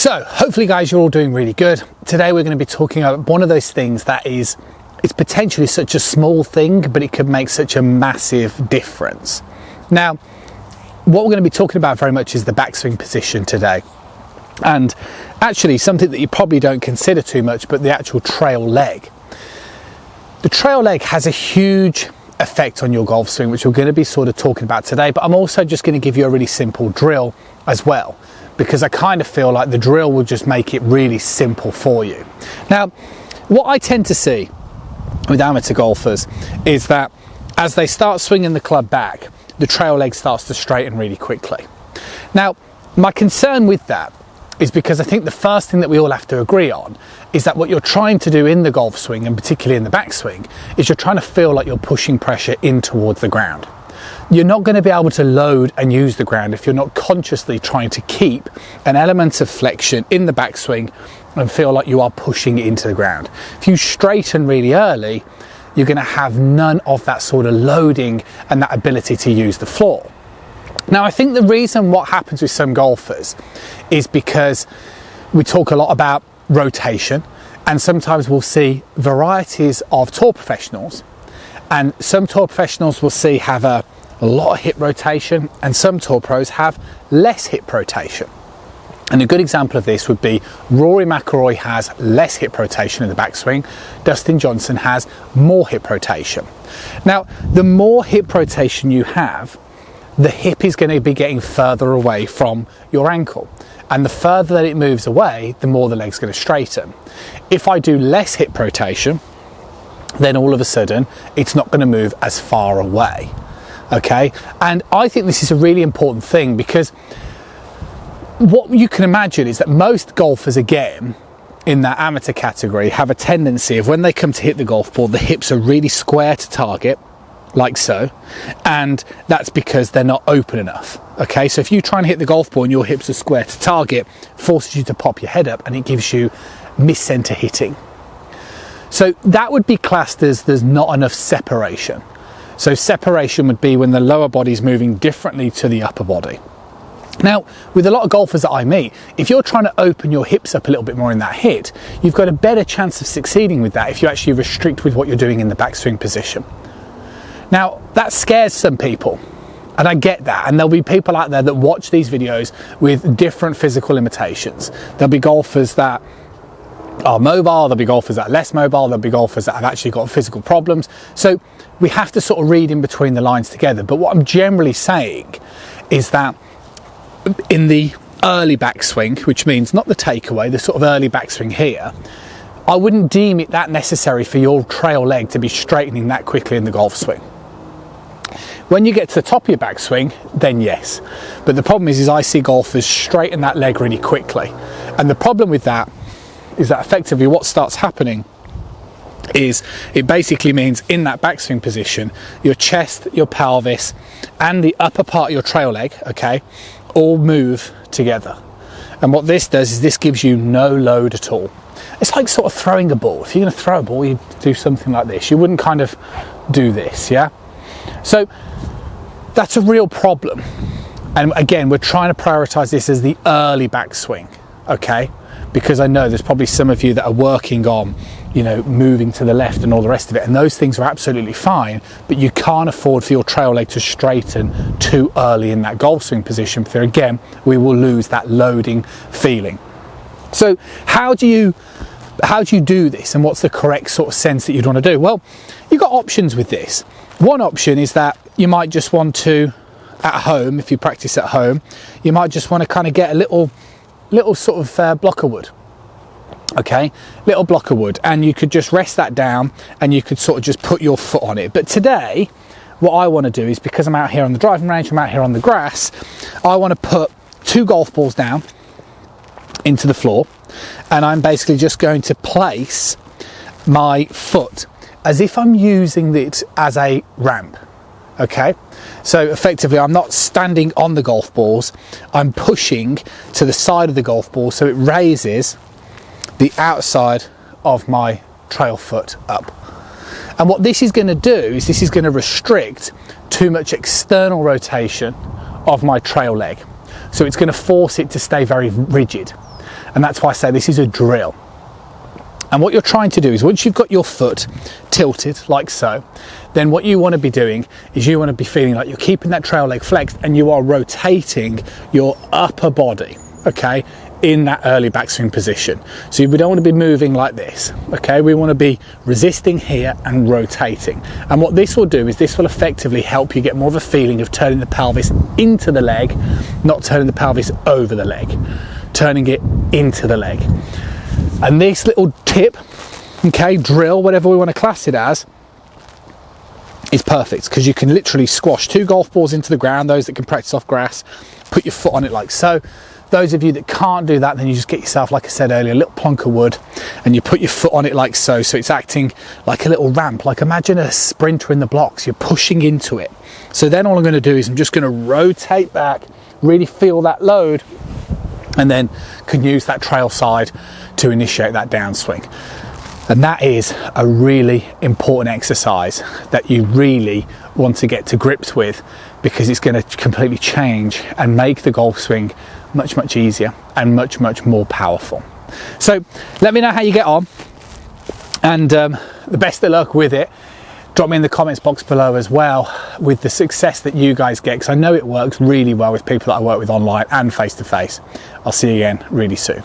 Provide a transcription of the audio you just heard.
So hopefully guys, you're all doing really good. Today we're going to be talking about one of those things that it's potentially such a small thing, but it could make such a massive difference. Now, what we're going to be talking about very much is the backswing position today. And actually something that you probably don't consider too much, but the actual trail leg. The trail leg has a huge effect on your golf swing, which we're going to be sort of talking about today, but I'm also just going to give you a really simple drill as well, because I kind of feel like the drill will just make it really simple for you. Now, what I tend to see with amateur golfers is that as they start swinging the club back, the trail leg starts to straighten really quickly. Now, my concern with that is because I think the first thing that we all have to agree on is that what you're trying to do in the golf swing, and particularly in the backswing, is you're trying to feel like you're pushing pressure in towards the ground. You're not going to be able to load and use the ground if you're not consciously trying to keep an element of flexion in the backswing and feel like you are pushing it into the ground. If you straighten really early, you're going to have none of that sort of loading and that ability to use the floor. Now, I think the reason what happens with some golfers is because we talk a lot about rotation, and sometimes we'll see varieties of tour professionals, and some tour professionals will see have a lot of hip rotation, and some tour pros have less hip rotation. And a good example of this would be Rory McIlroy has less hip rotation in the backswing. Dustin Johnson has more hip rotation. Now, the more hip rotation you have, the hip is going to be getting further away from your ankle. And the further that it moves away, the more the leg's going to straighten. If I do less hip rotation, then all of a sudden, it's not going to move as far away. Okay? And I think this is a really important thing, because what you can imagine is that most golfers, again, in that amateur category, have a tendency of when they come to hit the golf ball, the hips are really square to target, like so, and that's because they're not open enough. Okay, so if you try and hit the golf ball and your hips are square to target, forces you to pop your head up, and it gives you miss-center hitting. So that would be classed as there's not enough separation. So separation would be when the lower body's moving differently to the upper body. Now, with a lot of golfers that I meet, if you're trying to open your hips up a little bit more in that hit, you've got a better chance of succeeding with that if you actually restrict with what you're doing in the backswing position. Now, that scares some people, and I get that, and there'll be people out there that watch these videos with different physical limitations. There'll be golfers that are mobile, there'll be golfers that are less mobile, there'll be golfers that have actually got physical problems. So we have to sort of read in between the lines together. But what I'm generally saying is that in the early backswing, which means not the takeaway, the sort of early backswing here, I wouldn't deem it that necessary for your trail leg to be straightening that quickly in the golf swing. When you get to the top of your backswing, then yes. But the problem is I see golfers straighten that leg really quickly. And the problem with that is that effectively what starts happening is it basically means in that backswing position, your chest, your pelvis, and the upper part of your trail leg, okay, all move together. And what this does is this gives you no load at all. It's like sort of throwing a ball. If you're going to throw a ball, you do something like this. You wouldn't kind of do this, yeah? So that's a real problem. And again, we're trying to prioritize this as the early backswing, okay? Because I know there's probably some of you that are working on, you know, moving to the left and all the rest of it, and those things are absolutely fine, but you can't afford for your trail leg to straighten too early in that golf swing position, because again, we will lose that loading feeling. So how do you do this, and what's the correct sort of sense that you'd want to do? Well, you've got options with this. One option is that you might just want to, at home, if you practice at home, you might just want to kind of get a little sort of block of wood. Okay, little block of wood, and you could just rest that down and you could sort of just put your foot on it. But today, what I want to do is, because I'm out here on the driving range, I'm out here on the grass, I want to put 2 golf balls down into the floor, and I'm basically just going to place my foot as if I'm using it as a ramp. Okay, so effectively I'm not standing on the golf balls, I'm pushing to the side of the golf ball so it raises the outside of my trail foot up. And what this is going to do is this is going to restrict too much external rotation of my trail leg. So it's going to force it to stay very rigid. And that's why I say this is a drill. And what you're trying to do is, once you've got your foot tilted like so, then what you want to be doing is you want to be feeling like you're keeping that trail leg flexed and you are rotating your upper body, okay, in that early backswing position. So we don't want to be moving like this, okay? We want to be resisting here and rotating. And what this will do is this will effectively help you get more of a feeling of turning the pelvis into the leg, not turning the pelvis over the leg, turning it into the leg. And this little tip, okay, drill, whatever we want to class it as, is perfect, because you can literally squash 2 golf balls into the ground, those that can practice off grass, put your foot on it like so. Those of you that can't do that, then you just get yourself, like I said earlier, a little plonk of wood, and you put your foot on it like so, so it's acting like a little ramp. Like imagine a sprinter in the blocks, you're pushing into it. So then all I'm going to do is I'm just going to rotate back, really feel that load, and then can use that trail side to initiate that downswing. And that is a really important exercise that you really want to get to grips with, because it's going to completely change and make the golf swing much easier and much more powerful. So let me know how you get on, and the best of luck with it. Drop me in the comments box below as well with the success that you guys get, because I know it works really well with people that I work with online and face to face. I'll see you again really soon.